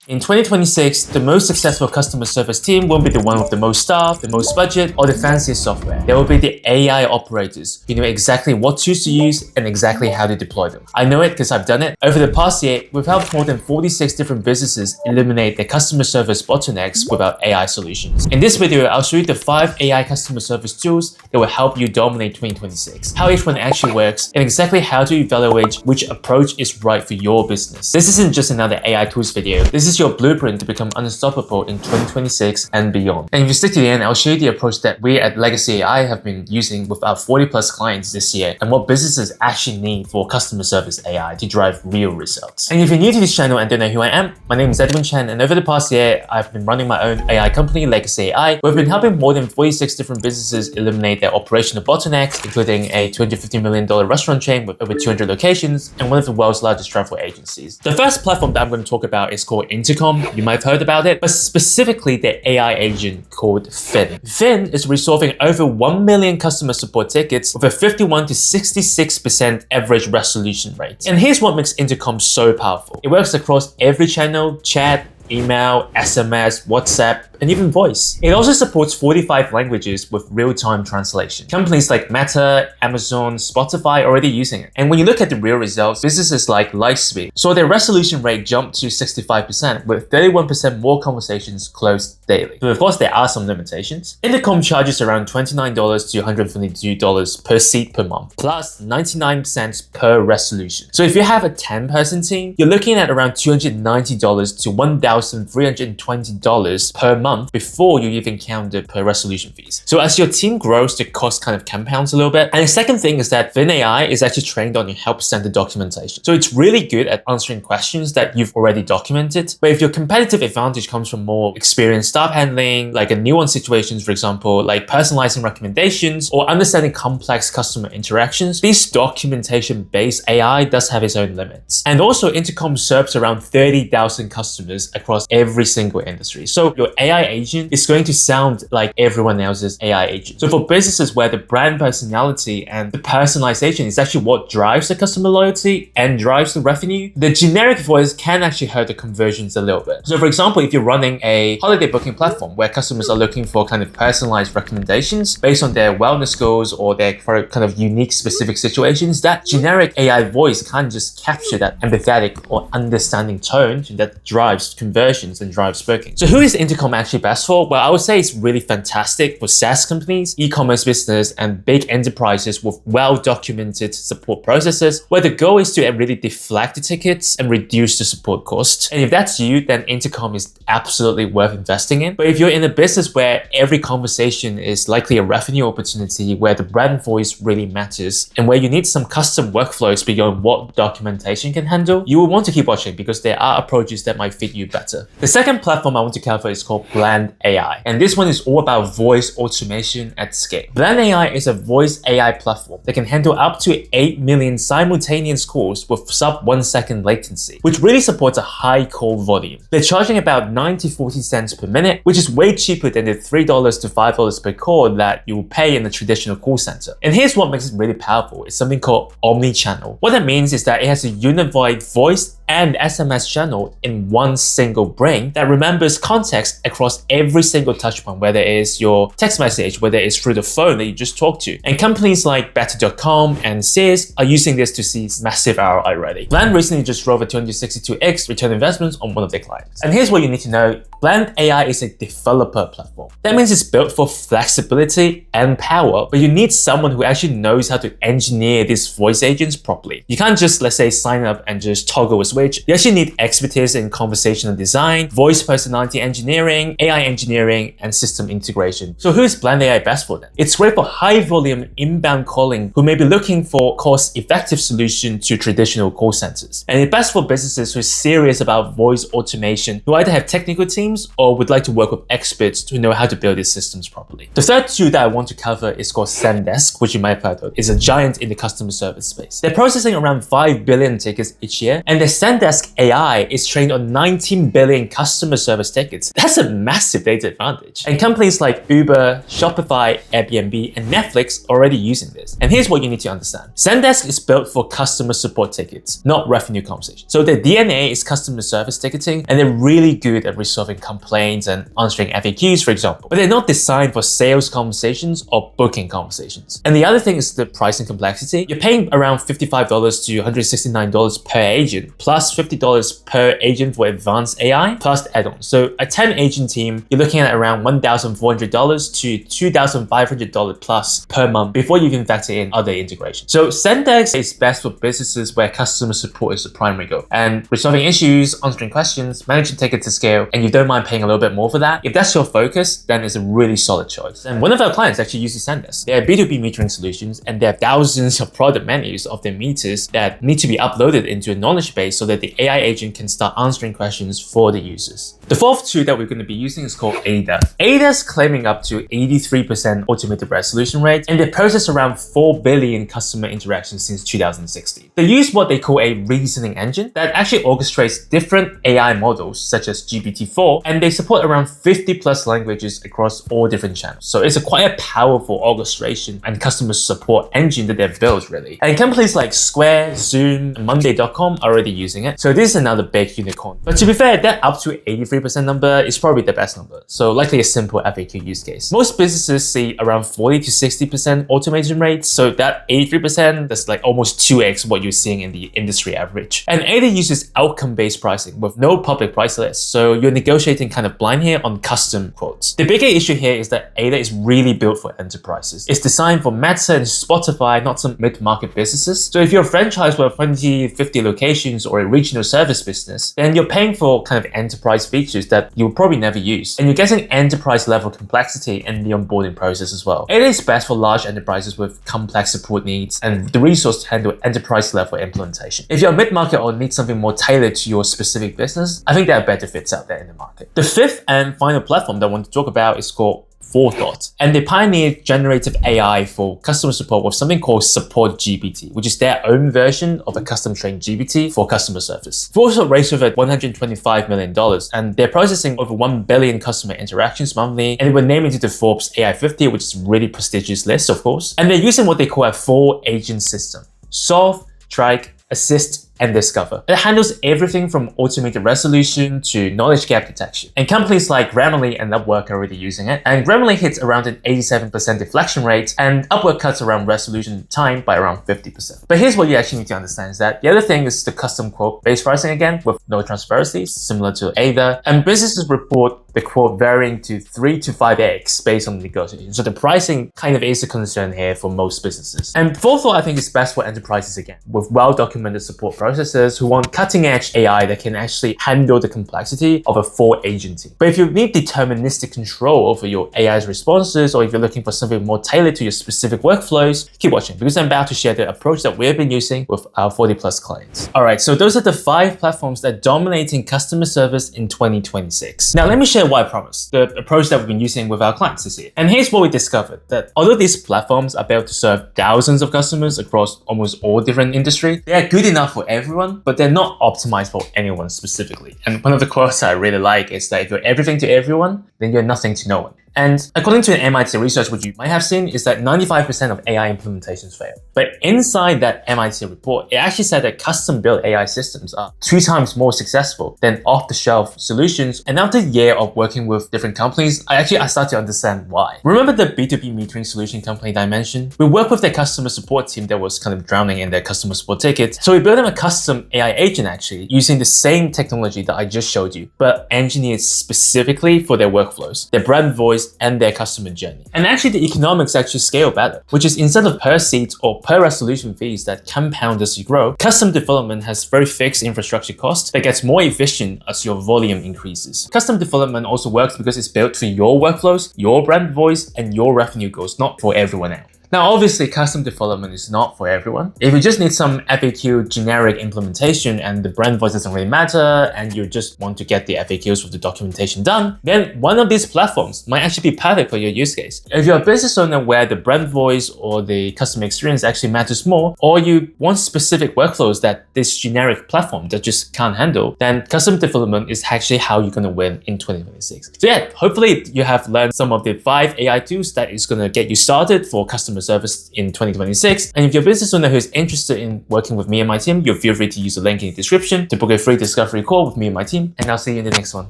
In 2026, the most successful customer service team won't be the one with the most staff, the most budget, or the fanciest software. They will be the AI operators who know exactly what tools to use and exactly how to deploy them. I know it because I've done it. Over the past year, we've helped more than 46 different businesses eliminate their customer service bottlenecks with our AI solutions. In this video, I'll show you the 5 AI customer service tools that will help you dominate 2026, how each one actually works, and exactly how to evaluate which approach is right for your business. This isn't just another AI tools video. This is your blueprint to become unstoppable in 2026 and beyond. And if you stick to the end, I'll show you the approach that we at Legacy AI have been using with our 40 plus clients this year and what businesses actually need for customer service AI to drive real results. And if you're new to this channel and don't know who I am, my name is Edwin Chen, and over the past year, I've been running my own AI company, Legacy AI. We've been helping more than 46 different businesses eliminate their operational bottlenecks, including a $250 million restaurant chain with over 200 locations and one of the world's largest travel agencies. The first platform that I'm going to talk about is called Intercom. You might have heard about it, but specifically the AI agent called Finn. Finn is resolving over 1 million customer support tickets with a 51 to 66% average resolution rate. And here's what makes Intercom so powerful. It works across every channel: chat, email, SMS, WhatsApp, and even voice. It also supports 45 languages with real-time translation. Companies like Meta, Amazon, Spotify are already using it. And when you look at the real results, businesses like Lightspeed saw their resolution rate jump to 65%, with 31% more conversations closed daily. So of course, there are some limitations. Intercom charges around $29 to $122 per seat per month, plus 99 cents per resolution. So if you have a 10-person team, you're looking at around $290 to $1,320 per month before you even count the per resolution fees. So as your team grows, the cost kind of compounds a little bit. And the second thing is that Finn AI is actually trained on your help center documentation. So it's really good at answering questions that you've already documented. But if your competitive advantage comes from more experienced staff handling, like a nuanced situations, for example, like personalizing recommendations or understanding complex customer interactions, this documentation-based AI does have its own limits. And also Intercom serves around 30,000 customers across every single industry. So your AI agent is going to sound like everyone else's AI agent. So for businesses where the brand personality and the personalization is actually what drives the customer loyalty and drives the revenue, the generic voice can actually hurt the conversions a little bit. So for example, if you're running a holiday booking platform where customers are looking for kind of personalized recommendations based on their wellness goals or their kind of unique specific situations, that generic AI voice can't just capture that empathetic or understanding tone that drives conversions and drives booking. So who is Intercom actually best for? Well, I would say it's really fantastic for SaaS companies, e-commerce business, and big enterprises with well-documented support processes where the goal is to really deflect the tickets and reduce the support costs. And if that's you, then Intercom is absolutely worth investing in. But if you're in a business where every conversation is likely a revenue opportunity, where the brand voice really matters, and where you need some custom workflows beyond what documentation can handle, you will want to keep watching because there are approaches that might fit you better. The second platform I want to cover is called Blend AI. And this one is all about voice automation at scale. Blend AI is a voice AI platform that can handle up to 8 million simultaneous calls with sub 1 second latency, which really supports a high call volume. They're charging about 9 to 40 cents per minute, which is way cheaper than the $3 to $5 per call that you will pay in a traditional call center. And here's what makes it really powerful. It's something called omni-channel. What that means is that it has a unified voice and SMS channel in one single brain that remembers context across every single touchpoint, whether it is your text message, whether it's through the phone that you just talked to. And companies like Better.com and Sears are using this to see massive ROI already. Blend recently just drove a 262x return investments on one of their clients. And here's what you need to know. Blend AI is a developer platform. That means it's built for flexibility and power, but you need someone who actually knows how to engineer these voice agents properly. You can't just, let's say, sign up and just toggle a switch. You actually need expertise in conversational design, voice personality engineering, AI engineering, and system integration. So who is Blend AI best for then? It's great for high volume inbound calling who may be looking for cost-effective solution to traditional call centers. And it's best for businesses who are serious about voice automation, who either have technical teams teams or would like to work with experts who know how to build these systems properly. The third tool that I want to cover is called Zendesk, which you might have heard of. It's a giant in the customer service space. They're processing around 5 billion tickets each year, and the Zendesk AI is trained on 19 billion customer service tickets. That's a massive data advantage. And companies like Uber, Shopify, Airbnb, and Netflix are already using this. And here's what you need to understand. Zendesk is built for customer support tickets, not revenue conversations. So their DNA is customer service ticketing, and they're really good at resolving complaints and answering FAQs, for example. But they're not designed for sales conversations or booking conversations. And the other thing is the pricing complexity. You're paying around $55 to $169 per agent, plus $50 per agent for advanced AI, plus add-ons. So a 10 agent team, you're looking at around $1,400 to $2,500 plus per month before you even factor in other integrations. So Zendesk is best for businesses where customer support is the primary goal, and resolving issues, answering questions, managing tickets to scale, and you don't mind paying a little bit more for that. If that's your focus, then it's a really solid choice. And one of our clients actually uses Zendesk. They have B2B metering solutions, and they have thousands of product menus of their meters that need to be uploaded into a knowledge base so that the AI agent can start answering questions for the users. The fourth tool that we're going to be using is called Ada. Ada is claiming up to 83% automated resolution rate, and they process around 4 billion customer interactions since 2016. They use what they call a reasoning engine that actually orchestrates different AI models such as GPT-4, and they support around 50 plus languages across all different channels. So it's quite a powerful orchestration and customer support engine that they've built, really. And companies like Square, Zoom, and Monday.com are already using it. So this is another big unicorn. But to be fair, that up to 83% number is probably the best number. So likely a simple FAQ use case. Most businesses see around 40 to 60% automation rates. So that 83%, that's like almost 2x what you're seeing in the industry average. And Ada uses outcome-based pricing with no public price list. So you're negotiating kind of blind here on custom quotes. The bigger issue here is that Ada is really built for enterprises. It's designed for Meta and Spotify, not some mid-market businesses. So if you're a franchise with 20, 50 locations or a regional service business, then you're paying for kind of enterprise features that you'll probably never use. And you're getting enterprise level complexity in the onboarding process as well. It is best for large enterprises with complex support needs and the resource to handle enterprise level implementation. If you're a mid-market or need something more tailored to your specific business, I think there are better fits out there in the market. The fifth and final platform that I want to talk about is called Forethought, and they pioneered generative AI for customer support with something called Support GPT, which is their own version of a custom-trained GPT for customer service. Forethought raised over $125 million, and they're processing over 1 billion customer interactions monthly, and they were named into the Forbes AI 50, which is a really prestigious list, of course. And they're using what they call a 4-agent system: solve, track, assist, and discover. It handles everything from automated resolution to knowledge gap detection. And companies like Grammarly and Upwork are already using it. And Grammarly hits around an 87% deflection rate, and Upwork cuts around resolution time by around 50%. But here's what you actually need to understand is that the other thing is the custom quote-based pricing again, with no transparency, similar to Ada. And businesses report the quote varying to 3 to 5x based on the negotiation. So the pricing kind of is a concern here for most businesses. And Forethought, I think, is best for enterprises again, with well-documented support processes who want cutting-edge AI that can actually handle the complexity of a 4-agent team. But if you need deterministic control over your AI's responses, or if you're looking for something more tailored to your specific workflows, keep watching, because I'm about to share the approach that we've been using with our 40 plus clients. All right, so those are the 5 platforms that are dominating customer service in 2026. Now, let me share what I promised, the approach that we've been using with our clients this year. And here's what we discovered, that although these platforms are built to serve thousands of customers across almost all different industries, they are good enough for everyone, but they're not optimized for anyone specifically. And one of the quotes I really like is that if you're everything to everyone, then you're nothing to no one. And according to an MIT research, which you might have seen, is that 95% of AI implementations fail. But inside that MIT report, it actually said that custom-built AI systems are 2 times more successful than off-the-shelf solutions. And after a year of working with different companies, I started to understand why. Remember the B2B metering solution company that I mentioned? We worked with their customer support team that was kind of drowning in their customer support tickets. So we built them a custom AI agent actually, using the same technology that I just showed you, but engineered specifically for their workflows, their brand voice, and their customer journey. And actually the economics actually scale better, which is instead of per seat or per resolution fees that compound as you grow, custom development has very fixed infrastructure cost that gets more efficient as your volume increases. Custom development also works because it's built for your workflows, your brand voice, and your revenue goals, not for everyone else. Now, obviously, custom development is not for everyone. If you just need some FAQ generic implementation and the brand voice doesn't really matter, and you just want to get the FAQs with the documentation done, then one of these platforms might actually be perfect for your use case. If you're a business owner where the brand voice or the customer experience actually matters more, or you want specific workflows that this generic platform that just can't handle, then custom development is actually how you're going to win in 2026. So yeah, hopefully you have learned some of the 5 AI tools that is going to get you started for customer service in 2026. And if you're a business owner who's interested in working with me and my team, you'll feel free to use the link in the description to book a free discovery call with me and my team. And I'll see you in the next one.